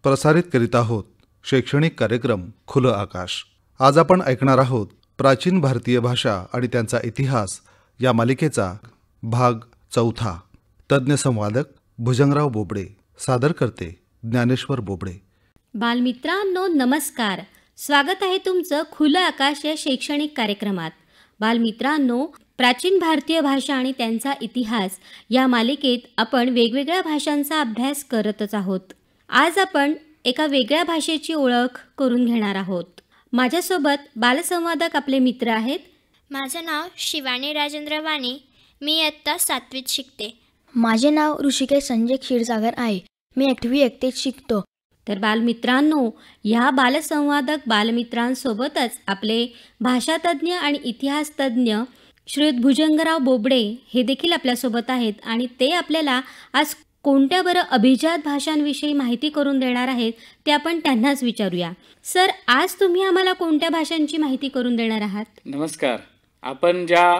प्रसारित करीत आहोत शैक्षणिक कार्यक्रम खुलं आकाश. आज आपण ऐकणार आहोत प्राचीन भारतीय भाषा आणि त्यांचा इतिहास या मालिकेचा भाग 4. तज्ज्ञ संवादक भुजंगराव बोबडे, सादर करते ज्ञानेश्वर बोबडे. बालमित्रांनो नमस्कार. स्वागत आहे तुमचं खुलं आकाश या शैक्षणिक कार्यक्रमात. बालमित्रांनो, प्राचीन भारतीय भाषा आणि त्यांचा इतिहास या मालिकेत आपण वेगवेगळ्या भाषांचा अभ्यास करतच आहोत. आज आपण एका वेगळ्या भाषेची ओळख करून घेणार आहोत. माझ्यासोबत बालसंवादक आपले मित्र आहेत. माझं नाव शिवानी राजेंद्र वाणी. मी इयत्ता 7वीत शिकते. माझे नाव ऋषिकेश संजय क्षीरसागर आहे. मी 8वी इयत्तेत शिकतो. तर बालमित्रांनो, ह्या बालसंवादक बालमित्रांसोबतच आपले भाषातज्ञ आणि इतिहासतज्ञ श्रीयुत भुजंगराव बोबडे हे देखील आपल्यासोबत आहेत आणि ते आपल्याला आज कोणत्या बरं अभिजात भाषांविषयी माहिती करून देणार आहेत ते आपण त्यांनाच विचारूया. सर, आज तुम्ही आम्हाला कोणत्या भाषांची माहिती करून देणार आहात? नमस्कार. आपण ज्या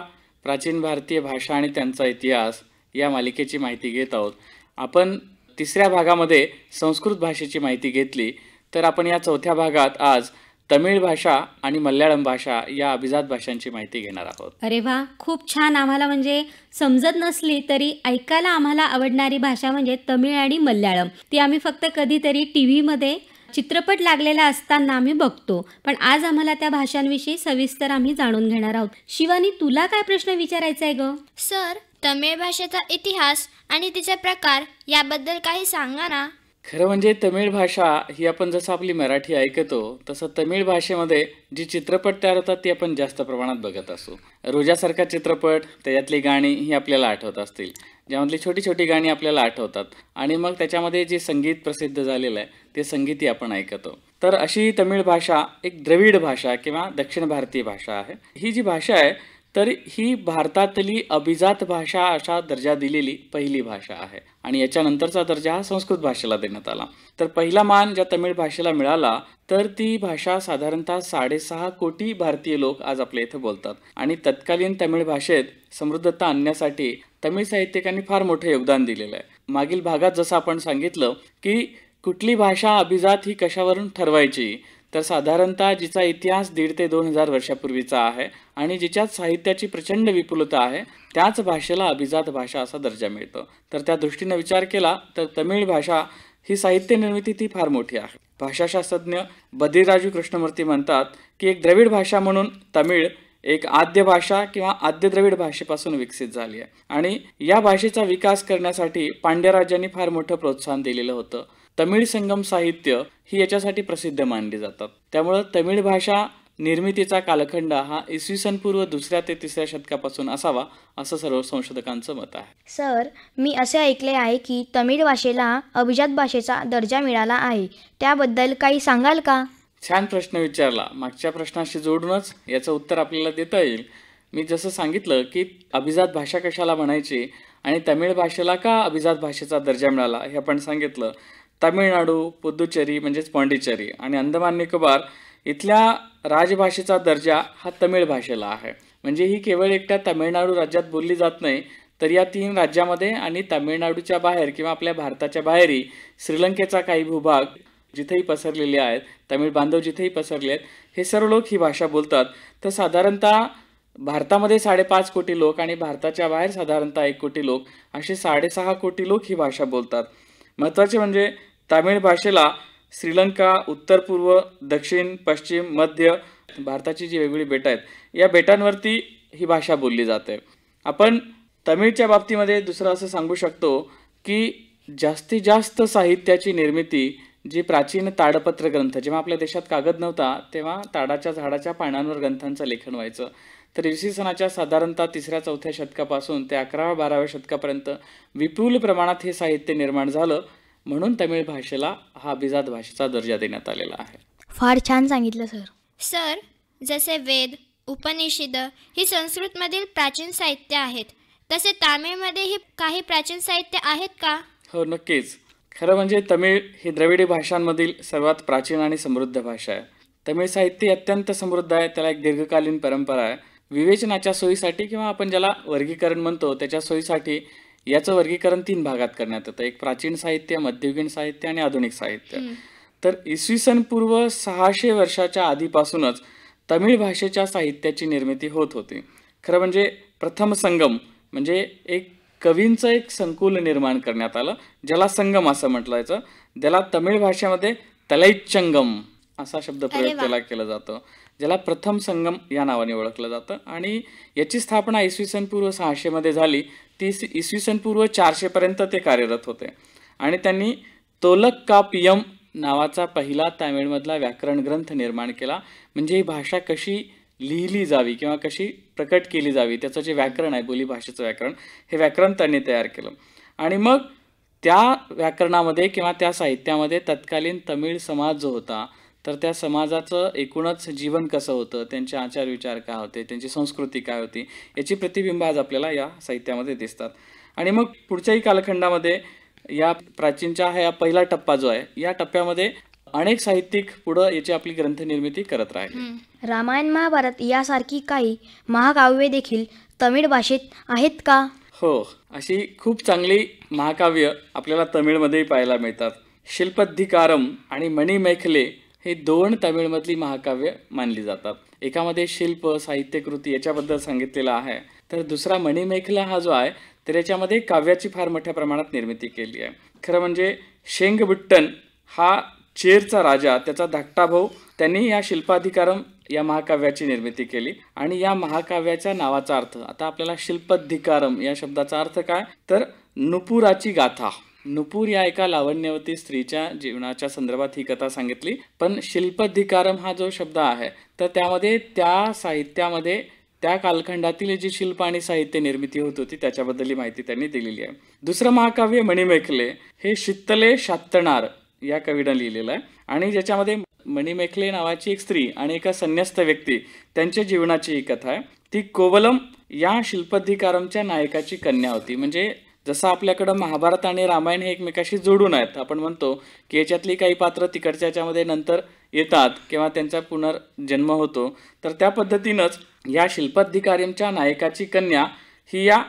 प्राचीन भारतीय भाषा आणि त्यांचा इतिहास या मालिकेची माहिती घेत आहोत. आपण 3ऱ्या भागामध्ये संस्कृत भाषेची माहिती घेतली, तर आपण या 4थ्या भागात आज तमिळ भाषा आणि मल्याळम भाषा या अभिजात भाषांची माहिती घेणार आहोत. अरे वा, खूप छान. आम्हाला म्हणजे समजत नसली तरी ऐकायला आम्हाला आवडणारी भाषा म्हणजे तमिळ आणि मल्याळम. ती आम्ही फक्त कधीतरी TV मध्ये चित्रपट लागलेला असताना आम्ही बघतो, पण आज आम्हाला त्या भाषांविषयी सविस्तर आम्ही जाणून घेणार आहोत. शिवानी, तुला काय प्रश्न विचारायचा आहे ग? सर, तमिळ भाषेचा इतिहास आणि तिचे प्रकार याबद्दल काही सांगा ना. खरं म्हणजे तमिळ भाषा ही आपण जसं आपली मराठी ऐकतो तसं तमिळ भाषेमध्ये जी चित्रपट तयार होतात ती आपण जास्त प्रमाणात बघत असू. रोजासारखा चित्रपट, त्याच्यातली गाणी ही आपल्याला आठवत असतील, ज्यामधली छोटी छोटी गाणी आपल्याला आठवतात आणि मग त्याच्यामध्ये जे संगीत प्रसिद्ध झालेलं आहे ते संगीतही आपण ऐकतो. तर अशी तमिळ भाषा एक द्रविड भाषा किंवा दक्षिण भारतीय भाषा आहे. ही जी भाषा आहे तर ही भारतातली अभिजात भाषा असा दर्जा दिलेली पहिली भाषा आहे आणि याच्यानंतरचा दर्जा हा संस्कृत भाषेला देण्यात आला. तर पहिला मान ज्या तमिळ भाषेला मिळाला तर ती भाषा साधारणतः 6.5 कोटी भारतीय लोक आज आपल्या इथे बोलतात आणि तत्कालीन तमिळ भाषेत समृद्धता आणण्यासाठी तमिळ साहित्यिकांनी फार मोठं योगदान दिलेलं आहे. मागील भागात जसं आपण सांगितलं की कुठली भाषा अभिजात ही कशावरून ठरवायची, तर साधारणतः जिचा इतिहास 1,500 ते 2,000 वर्षापूर्वीचा आहे आणि जिच्यात साहित्याची प्रचंड विपुलता आहे त्याच भाषेला अभिजात भाषा असा दर्जा मिळतो. तर त्या दृष्टीने विचार केला तर तमिळ भाषा ही साहित्य निर्मिती ती फार मोठी आहे. भाषाशास्त्रज्ञ बद्रीराजू कृष्णमूर्ती म्हणतात की एक द्रविड भाषा म्हणून तमिळ एक आद्य भाषा किंवा आद्य द्रविड भाषेपासून विकसित झाली आहे आणि या भाषेचा विकास करण्यासाठी पांड्य राज्यांनी फार मोठं प्रोत्साहन दिलेलं होतं. तमिळ संगम साहित्य ही याच्यासाठी प्रसिद्ध मानली जातात. त्यामुळं तमिळ भाषा निर्मितीचा कालखंड हा इसवी पूर्व 2ऱ्या ते 3ऱ्या शतकापासून असावा असं सर्व संशोधकांचं मत आहे. सर, मी असे ऐकले आहे की तमिळ भाषेला अभिजात भाषेचा दर्जा मिळाला आहे. त्याबद्दल काही सांगाल का? छान प्रश्न विचारला. मागच्या प्रश्नाशी जोडूनच याचं उत्तर आपल्याला देता येईल. मी जसं सांगितलं की अभिजात भाषा कशाला म्हणायची आणि तमिळ भाषेला का अभिजात भाषेचा दर्जा मिळाला हे आपण सांगितलं. तामिळनाडू, पुदुचेरी म्हणजेच पाँडिचेरी आणि अंदमान निकोबार इथल्या राजभाषेचा दर्जा हा तमिळ भाषेला आहे. म्हणजे ही केवळ एकट्या तामिळनाडू राज्यात बोलली जात नाही, तर या 3 राज्यामध्ये आणि तामिळनाडूच्या बाहेर किंवा आपल्या भारताच्या बाहेरही श्रीलंकेचा काही भूभाग जिथेही पसरलेले आहेत, तमिळ बांधव जिथेही पसरले आहेत, हे सर्व लोक ही भाषा बोलतात. तर साधारणतः भारतामध्ये 5.5 कोटी लोक आणि भारताच्या बाहेर साधारणतः 1 कोटी लोक असे 6.5 कोटी लोक ही भाषा बोलतात. महत्त्वाचे म्हणजे तामिळ भाषेला श्रीलंका, उत्तर पूर्व, दक्षिण, पश्चिम, मध्य भारताची जी वेगवेगळी बेटं आहेत या बेटांवरती ही भाषा बोलली जाते. आपण तमिळच्या बाबतीमध्ये दुसरं असं सांगू शकतो की जास्तीत जास्त साहित्याची निर्मिती जी प्राचीन ताडपत्र ग्रंथ, जेव्हा आपल्या देशात कागद नव्हता तेव्हा ताडाच्या झाडाच्या पानांवर ग्रंथांचं लेखन व्हायचं. तर इसवी सनाच्या साधारणतः 3ऱ्या-4थ्या शतकापासून ते 11व्या-12व्या शतकापर्यंत विपुल प्रमाणात हे साहित्य निर्माण झालं. म्हणून तमिळ भाषेला हा अभिजात भाषेचा दर्जा देण्यात आलेला आहे. फार छान सांगितलं सर. सर, जसे वेद, उपनिषद ही संस्कृतमधील प्राचीन साहित्य आहेत, तसे तामिळमध्येही काही प्राचीन साहित्य आहेत का? हो, नक्कीच. खरं म्हणजे तमिळ ही द्रविडी भाषांमधील सर्वात प्राचीन आणि समृद्ध भाषा आहे. तमिळ साहित्य अत्यंत समृद्ध आहे. त्याला एक दीर्घकालीन परंपरा आहे. विवेचनाच्या सोयीसाठी किंवा आपण ज्याला वर्गीकरण म्हणतो त्याच्या सोयीसाठी याचं वर्गीकरण 3 भागात करण्यात येतं. एक प्राचीन साहित्य, मध्ययुगीन साहित्य आणि आधुनिक साहित्य. तर इसवी सन पूर्व 600 वर्षाच्या आधीपासूनच तमिळ भाषेच्या साहित्याची निर्मिती होत होती. खरं म्हणजे प्रथम संगम म्हणजे एक कवींचं एक संकुल निर्माण करण्यात आलं, ज्याला संगम असं म्हटलं जायचं. ज्याला तमिळ भाषेमध्ये तलैचंगम असा शब्द प्रयोग त्याला केला जातो, ज्याला प्रथम संगम या नावाने ओळखलं जातं. आणि याची स्थापना इसवी सन पूर्व 600 मध्ये झाली. ती इसवी सन पूर्व 400 पर्यंत ते कार्यरत होते. आणि त्यांनी तोलक्कापियम नावाचा पहिला तामिळमधला व्याकरण ग्रंथ निर्माण केला. म्हणजे ही भाषा कशी लिहिली जावी किंवा कशी प्रकट केली जावी, त्याचं जे व्याकरण आहे, बोली भाषेचं व्याकरण, हे व्याकरण त्यांनी तयार केलं. आणि मग त्या व्याकरणामध्ये किंवा त्या साहित्यामध्ये तत्कालीन तमिळ समाज जो होता, तर त्या समाजाचं एकूणच जीवन कसं होतं, त्यांचे आचार विचार काय होते, त्यांची संस्कृती काय होती, याची प्रतिबिंब आज आपल्याला या साहित्यामध्ये दिसतात. आणि मग पुढच्याही कालखंडामध्ये या प्राचीनच्या हा पहिला टप्पा जो आहे, या टप्प्यामध्ये अनेक साहित्यिक पुढं याची आपली ग्रंथनिर्मिती करत राहिले. रामायण महाभारत यासारखी काही महाकाव्ये देखील तमिळ भाषेत आहेत का? हो, अशी खूप चांगली महाकाव्य आपल्याला तमिळमध्येही पाहायला मिळतात. शिल्पधिकारम आणि मणिमेखले हे 2 तमिळमधली महाकाव्य मानली जातात. एकामध्ये शिल्प साहित्यकृती याच्याबद्दल सांगितलेलं आहे, तर दुसरा मणिमेखला हा जो आहे, तर याच्यामध्ये काव्याची फार मोठ्या प्रमाणात निर्मिती केली आहे. खरं म्हणजे शेंगबुट्टन हा चेरचा राजा, त्याचा धाकटा भाऊ, त्यांनी या शिल्पाधिकारम या महाकाव्याची निर्मिती केली. आणि या महाकाव्याच्या नावाचा अर्थ, आता आपल्याला शिल्पधिकारम या शब्दाचा अर्थ काय, तर नुपुराची गाथा. नुपूर या एका लावण्यवती स्त्रीच्या जीवनाच्या संदर्भात ही कथा सांगितली. पण शिल्पधिकारम हा जो शब्द आहे, तर त्यामध्ये त्या साहित्यामध्ये त्या कालखंडातील जी शिल्प आणि साहित्य निर्मिती होत होती त्याच्याबद्दल माहिती त्यांनी दिलेली आहे. दुसरं महाकाव्य मणिमेखले हे शित्तले शात्तणार या कवीनं लिहिलेलं आहे. आणि ज्याच्यामध्ये मणिमेखले नावाची एक स्त्री आणि एका संन्यस्त व्यक्ती त्यांच्या जीवनाची ही कथा आहे. ती कोवलम या शिल्पधिकारमच्या नायकाची कन्या होती. म्हणजे जसं आपल्याकडं महाभारत आणि रामायण हे एकमेकाशी जोडून आहेत, आपण म्हणतो की याच्यातली काही पात्र तिकडच्या याच्यामध्ये नंतर येतात किंवा त्यांचा पुनर्जन्म होतो, तर त्या पद्धतीनंच या शिल्पधिकारमच्या नायकाची कन्या ही या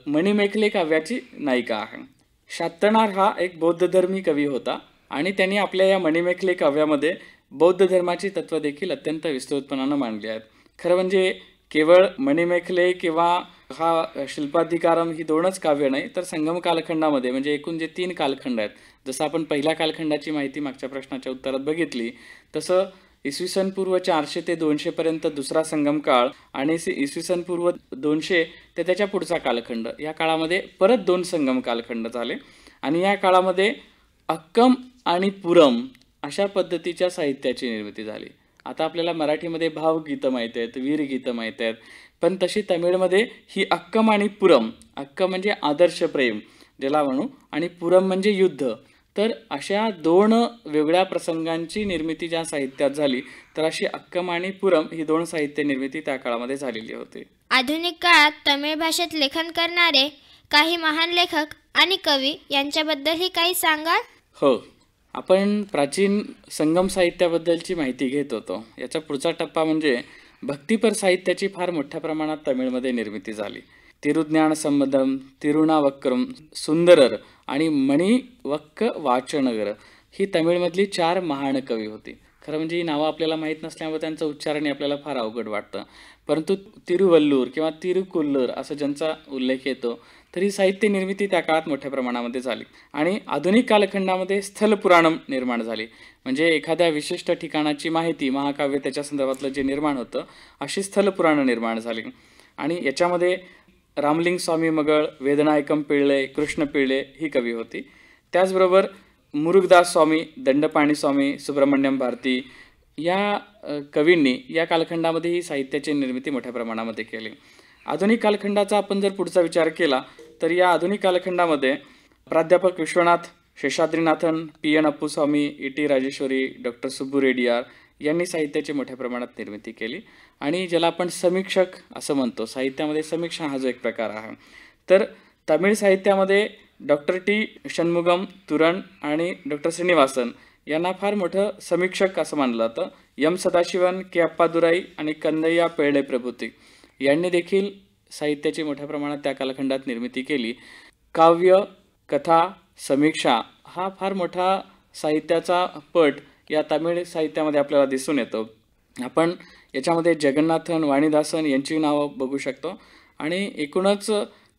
मणिमेखले काव्याची नायिका आहे. शात्तणार हा एक बौद्धधर्मी कवी होता आणि त्यांनी आपल्या या मणिमेखले काव्यामध्ये बौद्ध धर्माची तत्व देखील अत्यंत विस्तृतपणानं मांडली आहेत. खरं म्हणजे केवळ मणिमेखले किंवा हा शिल्पाधिकारम ही 2च काव्य नाही, तर संगम कालखंडामध्ये म्हणजे एकूण जे 3 कालखंड आहेत, जसं आपण पहिल्या कालखंडाची माहिती मागच्या प्रश्नाच्या उत्तरात बघितली, तसं इसवी सन पूर्व 400 ते 200 पर्यंत दुसरा संगम काळ आणि इसवी सन पूर्व 200 ते त्याच्या पुढचा कालखंड, या काळामध्ये परत 2 संगम कालखंड झाले. आणि या काळामध्ये अक्कम आणि पुरम अशा पद्धतीच्या साहित्याची निर्मिती झाली. आता आपल्याला मराठीमध्ये भावगीतं माहीत आहेत, वीरगीतं माहीत आहेत, पण तशी तमिळमध्ये ही अक्कम आणि पुरम, अक्कम म्हणजे आदर्श प्रेम ज्याला म्हणू, आणि पुरम म्हणजे युद्ध, तर अशा 2 वेगळ्या प्रसंगांची निर्मिती ज्या साहित्यात झाली, तर अशी अक्कम आणि पुरम ही 2 साहित्य निर्मिती त्या काळामध्ये झालेली होती. आधुनिक काळात तमिळ भाषेत लेखन करणारे काही महान लेखक आणि कवी यांच्याबद्दलही काही सांगाल? हो, आपण प्राचीन संगम साहित्याबद्दलची माहिती घेत होतो. याचा पुढचा टप्पा म्हणजे भक्तिपर साहित्याची फार मोठ्या प्रमाणात तमिळमध्ये निर्मिती झाली. तिरुज्ञान संबंधम, तिरुणावक्करम, सुंदरर आणि मणिवक्क वाचनगर ही तमिळमधली 4 महान कवी होती. खरं म्हणजे ही नावं आपल्याला माहीत नसल्यामुळे त्यांचं उच्चारण आपल्याला फार अवघड वाटतं, परंतु तिरुवल्लूर किंवा तिरुकुल्लूर असं ज्यांचा उल्लेख येतो, तर ही साहित्य निर्मिती त्या काळात मोठ्या प्रमाणामध्ये झाली. आणि आधुनिक कालखंडामध्ये स्थलपुराणम निर्माण झाली. म्हणजे एखाद्या विशिष्ट ठिकाणाची माहिती, महाकाव्य त्याच्या संदर्भातलं जे निर्माण होतं, अशी स्थलपुराणं निर्माण झाली. आणि याच्यामध्ये रामलिंग स्वामी मगळ, वेदनायकम पिळ्ळे, कृष्ण पिळ्ळे ही कवी होती. त्याचबरोबर मुरुगदास स्वामी, दंडपाणी स्वामी, सुब्रमण्यम भारती या कवींनी या कालखंडामध्ये ही साहित्याची निर्मिती मोठ्या प्रमाणामध्ये केली. आधुनिक कालखंडाचा आपण जर पुढचा विचार केला, तर या आधुनिक कालखंडामध्ये प्राध्यापक Vishwanath Seshadrinathan, P N. Appuswamy, E T. Rajeshwari, doctor Subbu Reddiar यांनी साहित्याची मोठ्या प्रमाणात निर्मिती केली. आणि ज्याला आपण समीक्षक असं म्हणतो, साहित्यामध्ये समीक्षा हा जो एक प्रकार आहे, तर तमिळ साहित्यामध्ये डॉक्टर टी. षण्मुगम, तुरण आणि डॉक्टर श्रीनिवासन यांना फार मोठं समीक्षक असं मानलं जातं. एम. सदाशिवन, के. अप्पादुराई आणि कन्हैया पेळ्ळे प्रभृती यांनी देखील साहित्याची मोठ्या प्रमाणात त्या कालखंडात निर्मिती केली. काव्य, कथा, समीक्षा हा फार मोठा साहित्याचा पट या तमिळ साहित्यामध्ये आपल्याला दिसून येतं. आपण याच्यामध्ये जगन्नाथन, वाणीदासन यांची नावं बघू शकतो आणि एकूणच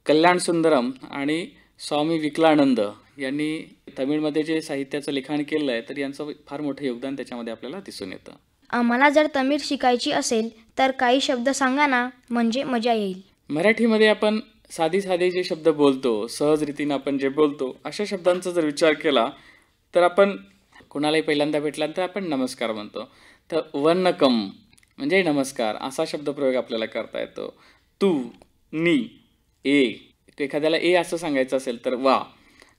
कल्याण सुंदरम आणि स्वामी विकलानंद यांनी तमिळमध्ये जे साहित्याचं लिखाण केलं आहे तर यांचं फार मोठं योगदान त्याच्यामध्ये आपल्याला दिसून येतं. आम्हाला जर तमिळ शिकायची असेल तर काही शब्द सांगा ना, म्हणजे मजा येईल. मराठीमध्ये आपण साधी जे शब्द बोलतो, सहज रीतीनं आपण जे बोलतो, अशा शब्दांचा जर विचार केला तर आपण कोणालाही पहिल्यांदा भेटल्यानंतर आपण नमस्कार म्हणतो. तर वन्नकम म्हणजे नमस्कार असा शब्दप्रयोग आपल्याला करता येतो. तू, नी, ए, एखाद्याला ए असं सांगायचं असेल तर वा,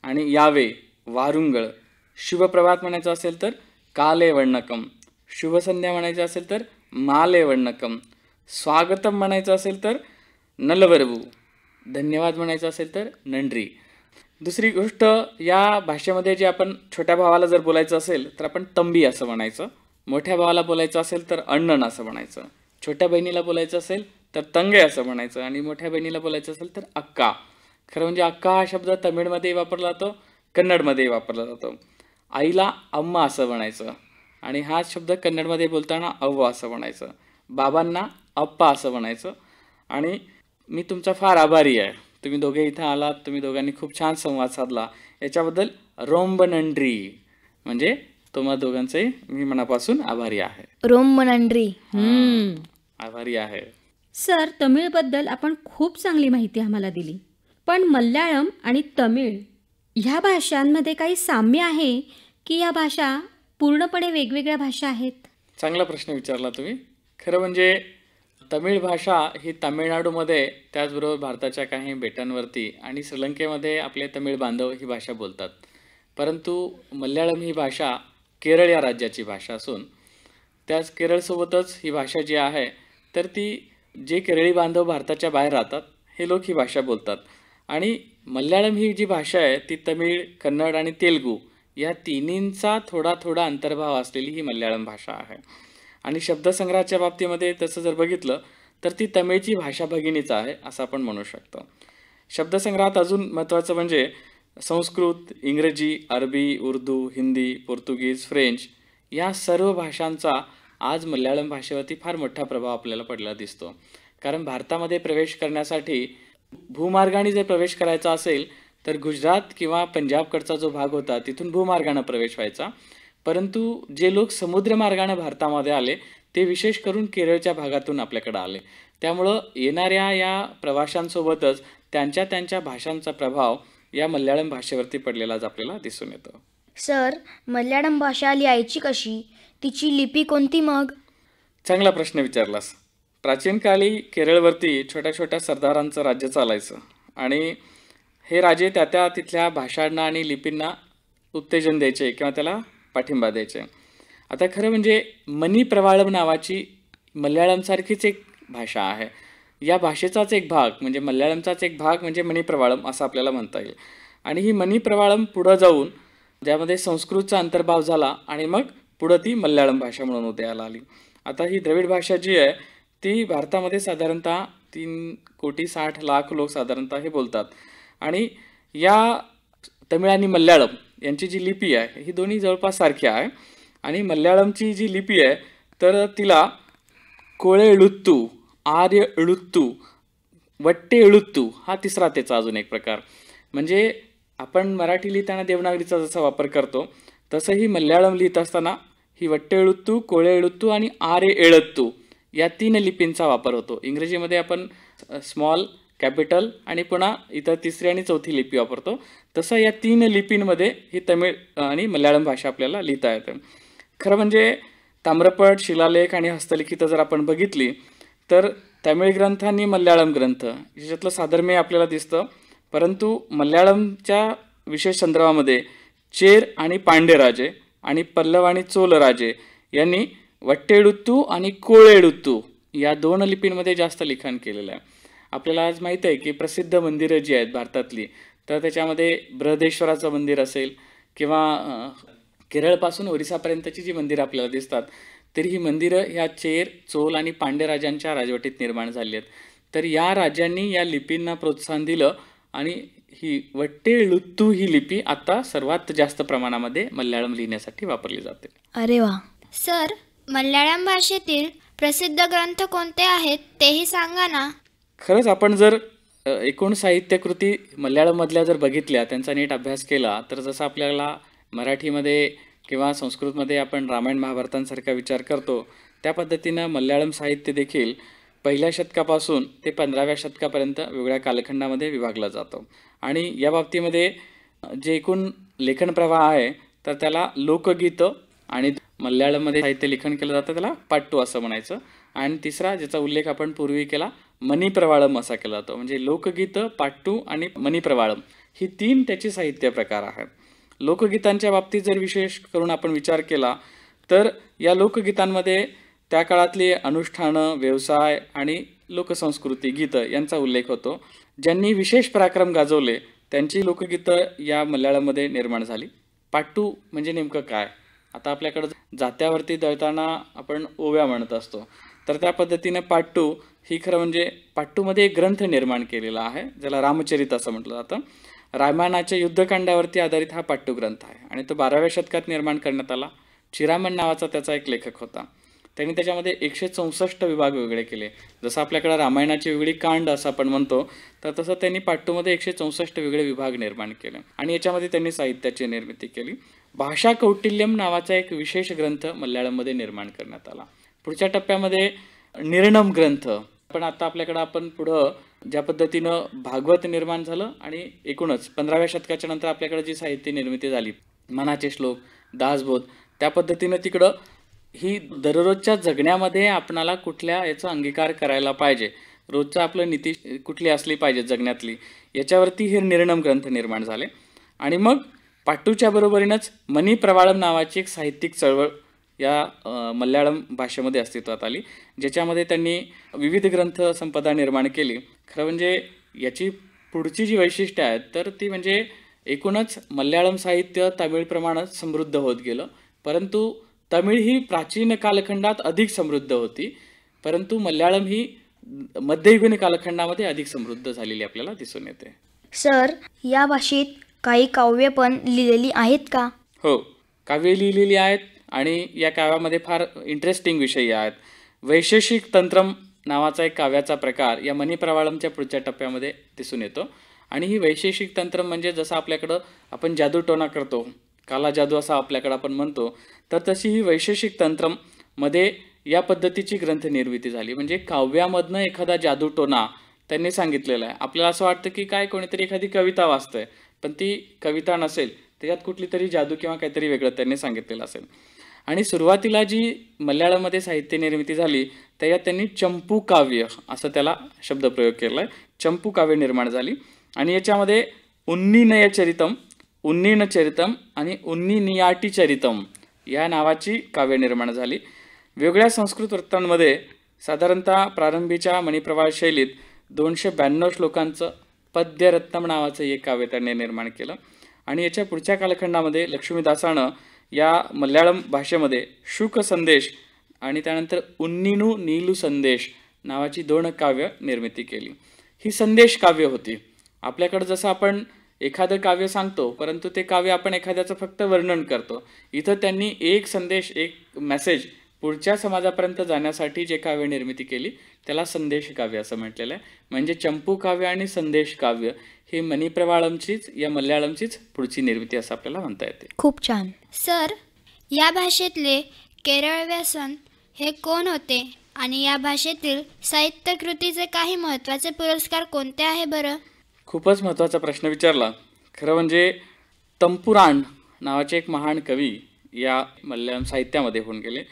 आणि यावे, वारुंगळ, शुभप्रभात म्हणायचं असेल तर काले वन्नकम, शुभसंध्या म्हणायचं असेल तर माले वन्नकम, स्वागतम म्हणायचं असेल तर नलवरवू, धन्यवाद म्हणायचं असेल तर नंड्री. दुसरी गोष्ट, या भाषेमध्ये जे आपण छोट्या भावाला जर बोलायचं असेल तर आपण तंबी असं म्हणायचं, मोठ्या भावाला बोलायचं असेल तर अण्णन असं म्हणायचं, छोट्या बहिणीला बोलायचं असेल तर तंगे असं म्हणायचं, आणि मोठ्या बहिणीला बोलायचं असेल तर अक्का. खरं म्हणजे अक्का हा शब्द तमिळमध्येही वापरला जातो, कन्नडमध्येही वापरला जातो. आईला अम्मा असं म्हणायचं आणि हा शब्द कन्नडमध्ये बोलताना अव्वा असं म्हणायचं. बाबांना अप्पा असं म्हणायचं. आणि मी तुमचा फार आभारी आहे, तुम्ही दोघे इथं आलात, तुम्ही दोघांनी खूप छान संवाद साधला, याच्याबद्दल रोंब नंड्री, म्हणजे तुम्हा दोघांचे मी मनापासून आभारी आहे. रोम नंड्री. आभारी आहे. सर, तमिळबद्दल आपण खूप चांगली माहिती आम्हाला दिली. पण मल्याळम आणि तमिळ ह्या भाषांमध्ये काही साम्य आहे की या भाषा पूर्णपणे वेगवेगळ्या भाषा आहेत? चांगला प्रश्न विचारला तुम्ही. खरं म्हणजे तमिळ भाषा ही तामिळनाडूमध्ये, त्याचबरोबर भारताच्या काही बेटांवरती आणि श्रीलंकेमध्ये आपले तमिळ बांधव ही भाषा बोलतात. परंतु मल्याळम ही भाषा केरळ या राज्याची भाषा असून त्याच केरळसोबतच ही भाषा जी आहे तर ती जे केरळी बांधव भारताच्या बाहेर राहतात हे लोक ही भाषा बोलतात. आणि मल्याळम ही जी भाषा आहे ती तमिळ, कन्नड आणि तेलुगू या तिन्हींचा थोडा अंतर्भाव असलेली ही मल्याळम भाषा आहे. आणि शब्दसंग्रहाच्या बाबतीमध्ये तसं जर बघितलं तर ती तमिळची भाषा भगिनीच आहे असं आपण म्हणू शकतो. शब्दसंग्रहात अजून महत्त्वाचं म्हणजे संस्कृत, इंग्रजी, अरबी, उर्दू, हिंदी, पोर्तुगीज, फ्रेंच या सर्व भाषांचा आज मल्याळम भाषेवरती फार मोठा प्रभाव आपल्याला पडलेला दिसतो. कारण भारतामध्ये प्रवेश करण्यासाठी भूमार्गाने जर प्रवेश करायचा असेल तर गुजरात किंवा पंजाबकडचा जो भाग होता तिथून भूमार्गाने प्रवेश व्हायचा. परंतु जे लोक समुद्रमार्गाने भारतामध्ये आले ते विशेष करून केरळच्या भागातून आपल्याकडे आले. त्यामुळं येणाऱ्या या प्रवाशांसोबतच त्यांच्या भाषांचा प्रभाव या मल्याळम भाषेवरती पडलेलाच आपल्याला दिसून येतो. सर, मल्याळम भाषा लिहायची कशी? तिची लिपी कोणती मग? चांगला प्रश्न विचारलास. प्राचीन काळी केरळवरती छोट्या सरदारांचं राज्य चालायचं आणि हे राजे त्या तिथल्या भाषांना आणि लिपींना उत्तेजन द्यायचे किंवा त्याला पाठिंबा द्यायचे. आता खरं म्हणजे मनी प्रवाळम नावाची मल्याळमसारखीच एक भाषा आहे. या भाषेचाच एक भाग म्हणजे मल्याळमचाच एक भाग म्हणजे मनी प्रवाळम असं आपल्याला म्हणता येईल. आणि ही मनी प्रवाळम पुढं जाऊन ज्यामध्ये संस्कृतचा अंतर्भाव झाला आणि मग पुढं ती मल्याळम भाषा म्हणून उदयाला आली. आता ही द्रविड भाषा जी आहे ती भारतामध्ये साधारणतः 3,60,00,000 लोक साधारणतः हे बोलतात. आणि या तमिळ आणि मल्याळम यांची जी लिपी आहे ही दोन्ही जवळपास सारखी आहे. आणि मल्याळमची जी लिपी आहे तर तिला कोळे एळुत्तू, आर्य एळुत्तू, वट्टे एळुत्तू हा तिसरा त्याचा अजून एक प्रकार. म्हणजे आपण मराठी लिहिताना देवनागरीचा जसा वापर करतो तसं ही मल्याळम लिहित असताना ही वट्टे एळुत्तू, कोळे एळुत्तू आणि आर्य एळत्तू या 3 लिपींचा वापर होतो. इंग्रजीमध्ये आपण स्मॉल, कॅपिटल आणि पुन्हा इतर तिसरी आणि चौथी लिपी वापरतो. तसं या 3 लिपींमध्ये ही तमिळ आणि मल्याळम भाषा आपल्याला लिहिता येते. खरं म्हणजे ताम्रपट, शिलालेख आणि हस्तलिखितं जर आपण बघितली तर तमिळ ग्रंथ आणि मल्याळम ग्रंथ याच्यातलं साधर्म्य आपल्याला दिसतं. परंतु मल्याळमच्या विशेष संदर्भामध्ये चेर आणि पांड्य राजे आणि पल्लव आणि चोल राजे यांनी वट्टेळुत्तू आणि कोळेळुत्तू या 2 लिपींमध्ये जास्त लिखाण केलेलं आहे. आपल्याला आज माहीत आहे की प्रसिद्ध मंदिरं जी आहेत भारतातली तर त्याच्यामध्ये बृहदेश्वराचं मंदिर असेल किंवा केरळपासून ओरिसापर्यंतची जी मंदिरं आपल्याला दिसतात तर ही मंदिरं ह्या चेर, चोल आणि पांड्य राजांच्या राजवटीत निर्माण झाली आहेत. तर या राजांनी या लिपींना प्रोत्साहन दिलं आणि ही वट्टेळुत्तू ही लिपी आता सर्वात जास्त प्रमाणामध्ये मल्याळम लिहिण्यासाठी वापरली जाते. अरे वा. सर, मल्याळम भाषेतील प्रसिद्ध ग्रंथ कोणते आहेत तेही सांगा ना. खरंच आपण जर एकूण साहित्यकृती मल्याळममधल्या जर बघितल्या, त्यांचा नीट अभ्यास केला, तर जसं आपल्याला मराठीमध्ये किंवा संस्कृतमध्ये आपण रामायण महाभारतांसारखा विचार करतो, त्या पद्धतीनं मल्याळम साहित्य देखील 1ल्या शतकापासून ते 15व्या शतकापर्यंत वेगळ्या कालखंडामध्ये विभागला जातो. आणि या बाबतीमध्ये जे एकूण लेखन प्रवाह आहे तर त्याला लोकगीतं आणि मल्याळममध्ये साहित्य लेखन केलं जातं त्याला पाट्टू असं म्हणायचं. आणि तिसरा ज्याचा उल्लेख आपण पूर्वी केला मणिप्रवाळम असा केला जातो. म्हणजे लोकगीतं, पाट्टू आणि मणिप्रवाळम ही 3 त्याचे साहित्य प्रकार आहेत. लोकगीतांच्या बाबतीत जर विशेष करून आपण विचार केला तर या लोकगीतांमध्ये त्या काळातली अनुष्ठानं, व्यवसाय आणि लोकसंस्कृती, गीतं यांचा उल्लेख होतो. ज्यांनी विशेष पराक्रम गाजवले त्यांची लोकगीतं या मल्याळममध्ये निर्माण झाली. पाट्टू म्हणजे नेमकं काय? आता आपल्याकडं जात्यावरती दळताना आपण ओव्या म्हणत असतो, तर त्या पद्धतीने पाट्टू ही खरं म्हणजे पाट्टूमध्ये एक ग्रंथ निर्माण केलेला आहे ज्याला रामचरित असं म्हटलं जातं. रामायणाच्या युद्धकांडावरती आधारित हा पाट्टू ग्रंथ आहे आणि तो 12व्या शतकात निर्माण करण्यात आला. चिरामन नावाचा त्याचा एक लेखक होता. त्यांनी त्याच्यामध्ये 164 विभाग वेगळे केले. जसं आपल्याकडे रामायणाची वेगळी कांड असं आपण म्हणतो, तर तसं त्यांनी पाट्टूमध्ये 164 वेगळे विभाग निर्माण केले आणि याच्यामध्ये त्यांनी साहित्याची निर्मिती केली. भाषा कौटिल्यम नावाचा एक विशेष ग्रंथ मल्याळममध्ये निर्माण करण्यात आला. पुढच्या टप्प्यामध्ये निर्णम ग्रंथ. पण आता आपल्याकडं आपण पुढं ज्या पद्धतीनं भागवत निर्माण झालं आणि एकूणच 15व्या शतकाच्या नंतर आपल्याकडे जी साहित्य निर्मिती झाली, मनाचे श्लोक, दासबोध, त्या पद्धतीनं तिकडं ही दररोजच्या जगण्यामध्ये आपणाला कुठल्या याचा अंगीकार करायला पाहिजे, रोजचं आपलं नीती कुठली असली पाहिजे जगण्यातली, याच्यावरती हे निर्णम ग्रंथ निर्माण झाले. आणि मग पाट्टूच्या बरोबरीनंच मणिप्रवाळम नावाची एक साहित्यिक चळवळ या मल्याळम भाषेमध्ये अस्तित्वात आली, ज्याच्यामध्ये त्यांनी विविध ग्रंथ संपदा निर्माण केली. खरं म्हणजे याची पुढची जी वैशिष्ट्ये आहेत तर ती म्हणजे एकूणच मल्याळम साहित्य तमिळप्रमाणेच समृद्ध होत गेलं. परंतु तमिळ ही प्राचीन कालखंडात अधिक समृद्ध होती, परंतु मल्याळम ही मध्ययुगीन कालखंडामध्ये अधिक समृद्ध झालेली आपल्याला दिसून येते. सर, या भाषेत काही काव्य पण लिहिलेली आहेत का? हो, काव्ये लिहिलेली आहेत आणि या काव्यामध्ये फार इंटरेस्टिंग विषय आहेत. वैशेषिक तंत्रम नावाचा एक काव्याचा प्रकार या मणिप्रवाळमच्या पुढच्या टप्प्यामध्ये दिसून येतो. आणि ही वैशेषिक तंत्रम म्हणजे जसं आपल्याकडं आपण जादूटोणा करतो, काला जादू असा आपल्याकडं आपण म्हणतो, तर तशी ही वैशेषिक तंत्रम मध्ये या पद्धतीची ग्रंथ निर्मिती झाली. म्हणजे काव्यामधनं एखादा जादूटोणा त्यांनी सांगितलेला आहे. आपल्याला असं वाटतं की काय कोणीतरी एखादी कविता वाचतंय, पण ती कविता नसेल, त्याच्यात कुठली तरी जादू किंवा काहीतरी वेगळं त्यांनी सांगितलेलं असेल. आणि सुरुवातीला जी मल्याळममध्ये साहित्य निर्मिती झाली त्याच्यात त्यांनी चंपू काव्य असं त्याला शब्दप्रयोग केला आहे. चंपू काव्य निर्माण झाली आणि याच्यामध्ये उन्नीनय चरितम, उन्नीन चरितम आणि उन्नीनियाटी चरितम या नावाची काव्य निर्माण झाली. वेगळ्या संस्कृत वृत्तांमध्ये साधारणतः प्रारंभीच्या मणिप्रवाळ शैलीत 292 श्लोकांचं पद्यरत्नम नावाचं एक काव्य त्यांनी निर्माण केलं. आणि याच्या पुढच्या कालखंडामध्ये लक्ष्मीदासानं या मल्याळम भाषेमध्ये शुक संदेश आणि त्यानंतर उन्नीनू नीलू संदेश नावाची 2 काव्य निर्मिती केली. ही संदेश काव्य होती. आपल्याकडं जसं आपण एखादं काव्य सांगतो, परंतु ते काव्य आपण एखाद्याचं फक्त वर्णन करतो. इथं त्यांनी एक संदेश, एक मेसेज पुढच्या समाजापर्यंत जाण्यासाठी जे काव्य निर्मिती केली त्याला संदेश काव्य असं म्हटलेलं आहे. म्हणजे चंपू काव्य आणि संदेश काव्य हे मणिप्रवाळमचीच या मल्याळमचीच पुढची निर्मिती असं आपल्याला म्हणता येते. खूप छान. सर, या भाषेतले केरळ व्यासन हे कोण होते आणि या भाषेतील साहित्यकृतीचे काही महत्त्वाचे पुरस्कार कोणते आहे बरं? खूपच महत्त्वाचा प्रश्न विचारला. खरं म्हणजे तंपुराण नावाचे एक महान कवी या मल्याळम साहित्यामध्ये होऊन गेले.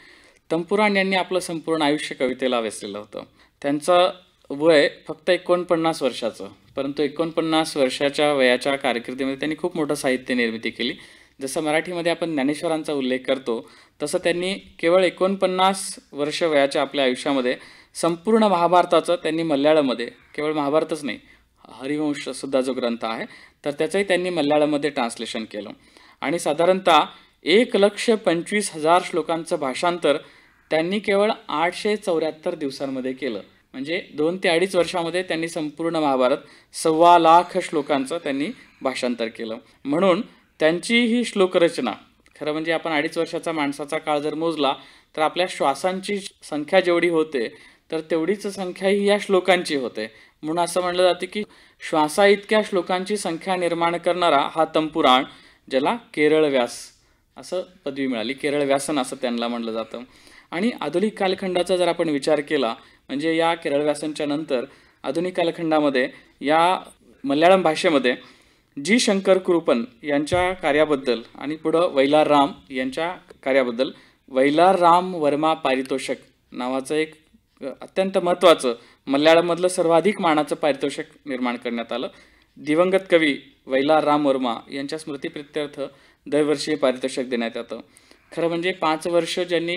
तंपुराण यांनी आपलं संपूर्ण आयुष्य कवितेला वेचलेलं होतं. त्यांचं वय फक्त 49 वर्षाचं, परंतु 49 वर्षाच्या वयाच्या कारकिर्दीमध्ये त्यांनी खूप मोठं साहित्य निर्मिती केली. जसं मराठीमध्ये आपण ज्ञानेश्वरांचा उल्लेख करतो तसं त्यांनी केवळ 49 वर्ष वयाच्या आपल्या आयुष्यामध्ये संपूर्ण महाभारताचं त्यांनी मल्याळममध्ये, केवळ महाभारतच नाही, हरिवंशसुद्धा जो ग्रंथ आहे तर त्याचंही त्यांनी मल्याळममध्ये ट्रान्सलेशन केलं. आणि साधारणतः 1,25,000 श्लोकांचं भाषांतर त्यांनी केवळ 874 दिवसांमध्ये केलं. म्हणजे 2 ते 2.5 वर्षामध्ये त्यांनी संपूर्ण महाभारत 1.25 लाख श्लोकांचं त्यांनी भाषांतर केलं. म्हणून त्यांची ही श्लोकरचना खरं म्हणजे आपण 2.5 वर्षाचा माणसाचा काळ जर मोजला तर आपल्या श्वासांची संख्या जेवढी होते तर तेवढीच संख्या ही या श्लोकांची होते. म्हणून असं म्हणलं जातं की श्वासा इतक्या श्लोकांची संख्या निर्माण करणारा हा तंपुराण, ज्याला केरळ व्यास असं पदवी मिळाली, केरळ व्यासन असं त्यांना म्हणलं जातं. आणि आधुनिक कालखंडाचा जर आपण विचार केला म्हणजे या केरळ व्यासनच्या नंतर आधुनिक कालखंडामध्ये या मल्याळम भाषेमध्ये जी शंकर कुरुपन यांच्या कार्याबद्दल आणि पुढं वैलार राम यांच्या कार्याबद्दल वैलार राम वर्मा पारितोषिक नावाचं एक अत्यंत महत्त्वाचं मल्याळममधलं सर्वाधिक मानाचं पारितोषिक निर्माण करण्यात आलं. दिवंगत कवी वैलार राम वर्मा यांच्या स्मृतिप्रित्यर्थ दरवर्षी पारितोषिक देण्यात येतं. खरं म्हणजे 5 वर्ष ज्यांनी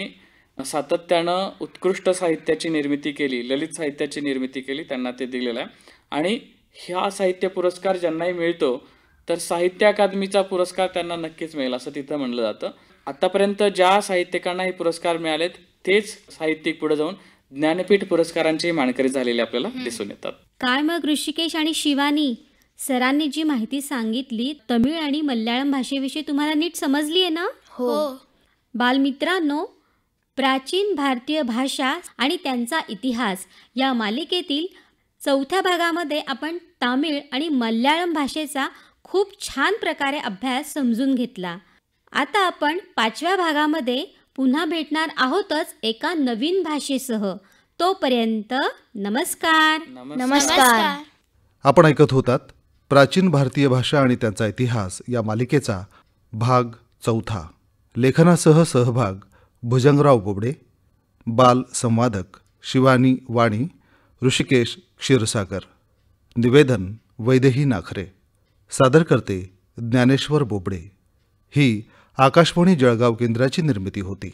सातत्यानं उत्कृष्ट साहित्याची निर्मिती केली, ललित साहित्याची निर्मिती केली, त्यांना ते दिलेलं आहे. आणि ह्या साहित्य पुरस्कार ज्यांनाही मिळतो तर साहित्य अकादमीचा पुरस्कार त्यांना नक्कीच मिळेल असं तिथं म्हणलं जातं. आतापर्यंत ज्या साहित्यिकांना हे पुरस्कार मिळालेत तेच साहित्यिक पुढे जाऊन ज्ञानपीठ पुरस्कारांचे मानकरी झालेले आपल्याला दिसून येतात. काय मग ऋषिकेश आणि शिवानी, सरांनी जी माहिती सांगितली तमिळ आणि मल्याळम भाषेविषयी तुम्हाला नीट समजली आहे ना? हो. बालमित्रांनो, प्राचीन भारतीय भाषा आणि त्यांचा इतिहास या मालिकेतील 4थ्या भागामध्ये आपण तामिळ आणि मल्याळम भाषेचा खूप छान प्रकारे अभ्यास समजून घेतला. आता आपण 5व्या भागामध्ये पुन्हा भेटणार आहोतच एका नवीन भाषेसह. तोपर्यंत नमस्कार. नमस्कार. आपण ऐकत होतात प्राचीन भारतीय भाषा आणि त्यांचा इतिहास या मालिकेचा भाग 4. लेखनासह सहभाग भुजंगराव बोबडे, बाल संवादक शिवानी वाणी, ऋषिकेश क्षीरसागर. निवेदन वैदेही नाखरे. सादरकर्ते ज्ञानेश्वर बोबडे. ही आकाशवाणी जळगाव केंद्राची निर्मिती होती.